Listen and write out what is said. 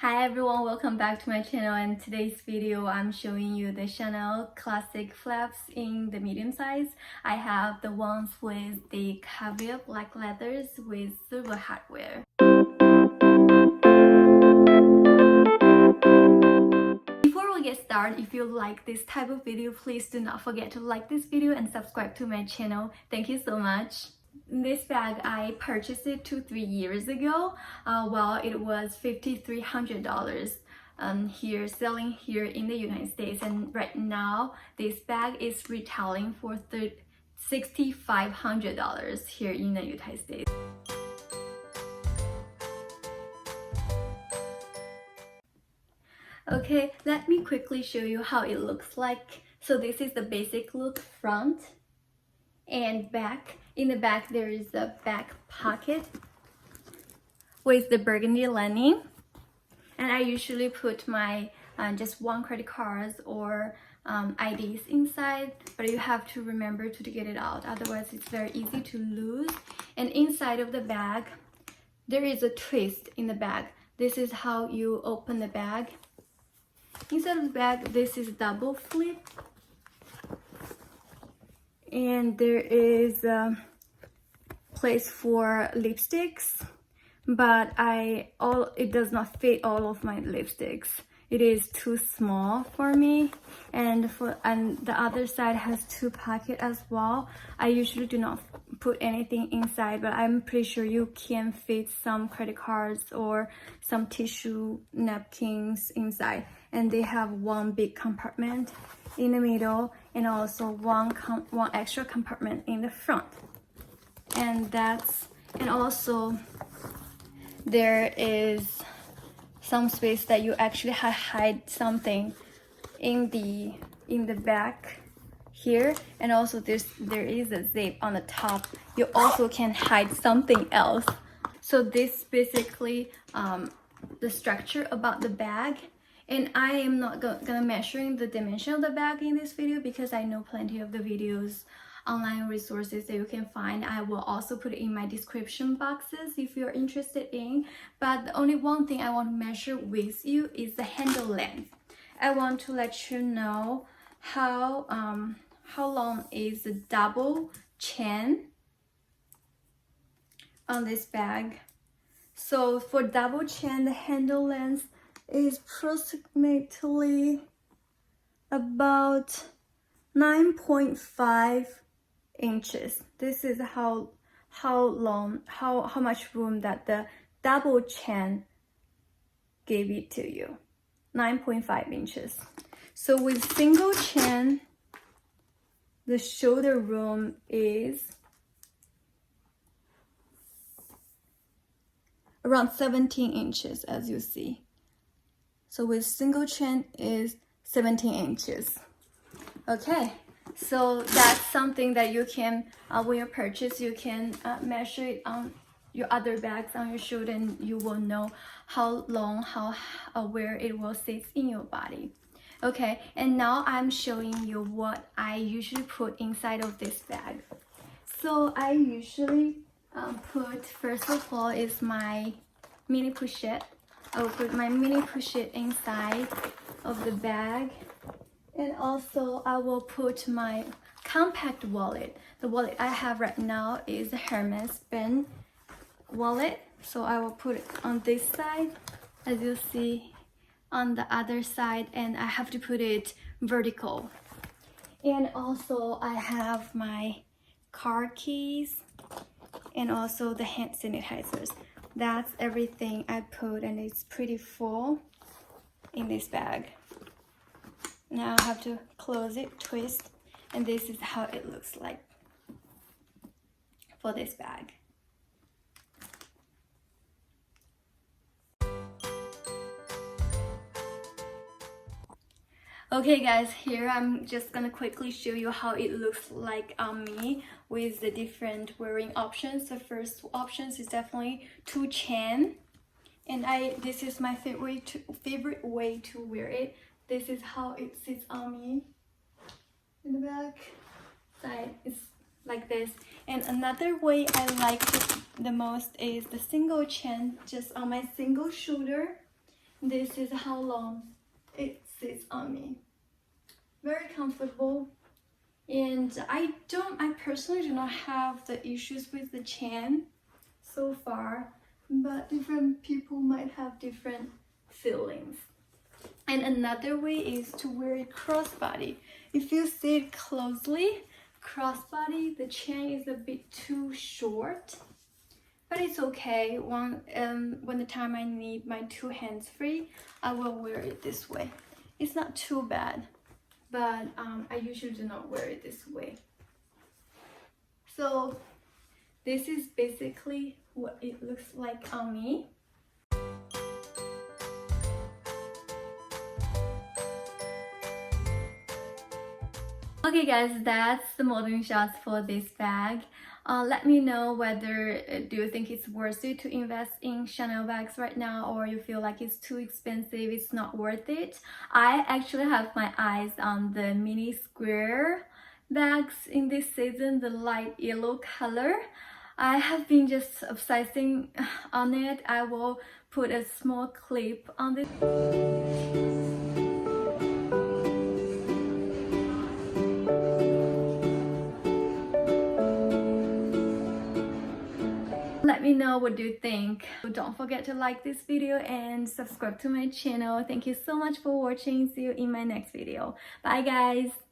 Hi everyone, welcome back to my channel, and today's video I'm showing you the Chanel classic flaps in the medium size. I have the ones with the caviar black leathers with silver hardware. Before we get started, if you like this type of video, please do not forget to like this video and subscribe to my channel. Thank you so much. This bag, I purchased it 2-3 years ago. Well, it was $5,300 selling here in the United States, and right now this bag is retailing for $6,500 here in the United States. Okay, let me quickly show you how it looks like. So this is the basic look, front and back. In the back there is a back pocket with the burgundy lining, and I usually put my just one credit cards or IDs inside, but you have to remember to get it out, otherwise it's very easy to lose. And inside of the bag there is a twist in the bag. This is how you open the bag. Inside of the bag, this is double flip, and there is a place for lipsticks, but it does not fit all of my lipsticks. It is too small for me, and the other side has two pockets as well. I usually do not put anything inside, but I'm pretty sure you can fit some credit cards or some tissue napkins inside. And they have one big compartment in the middle and also one extra compartment in the front. And also there is some space that you actually hide something in the back here, and also there is a zip on the top. You also can hide something else. So this basically the structure about the bag. And I am not gonna measuring the dimension of the bag in this video because I know plenty of the videos, online resources that you can find. I will also put it in my description boxes if you're interested in. But the only one thing I want to measure with you is the handle length. I want to let you know how long is the double chain on this bag. So for double chain, the handle length is approximately about 9.5 inches. This is how much room that the double chain gave it to you. 9.5 inches. So with single chain, the shoulder room is around 17 inches, as you see. So with single chain is 17 inches. Okay, so that's something that you can, when you purchase, you can measure it on your other bags on your shoulder, and you will know how long, where it will sit in your body. Okay, and now I'm showing you what I usually put inside of this bag. So I usually put, first of all, is my mini pochette. I will put my mini pochette inside of the bag, and also I will put my compact wallet. The wallet I have right now is the Hermes Ben wallet, so I will put it on this side, as you see on the other side, and I have to put it vertical. And also I have my car keys and also the hand sanitizers. That's everything I put, and it's pretty full in this bag. Now I have to close it, twist, and this is how it looks like for this bag. Okay guys, here I'm just gonna quickly show you how it looks like on me with the different wearing options. The first options is definitely two chain, and this is my favorite way to wear it. This is how it sits on me. In the back side is like this. And another way I like it the most is the single chain just on my single shoulder. this is how long it sits on me. Very comfortable. And I personally do not have the issues with the chain so far, but different people might have different feelings. And another way is to wear it crossbody. If you see it closely, crossbody, the chain is a bit too short, but it's okay. When the time I need my two hands free, I will wear it this way. It's not too bad, but I usually do not wear it this way. So this is basically what it looks like on me. Okay guys, that's the modeling shots for this bag. Let me know whether do you think it's worth it to invest in Chanel bags right now, or you feel like it's too expensive, it's not worth it. I actually have my eyes on the mini square bags in this season, the light yellow color. I have been just obsessing on it. I will put a small clip on this. Let me know what you think. Don't forget to like this video and subscribe to my channel. Thank you so much for watching. See you in my next video. Bye guys.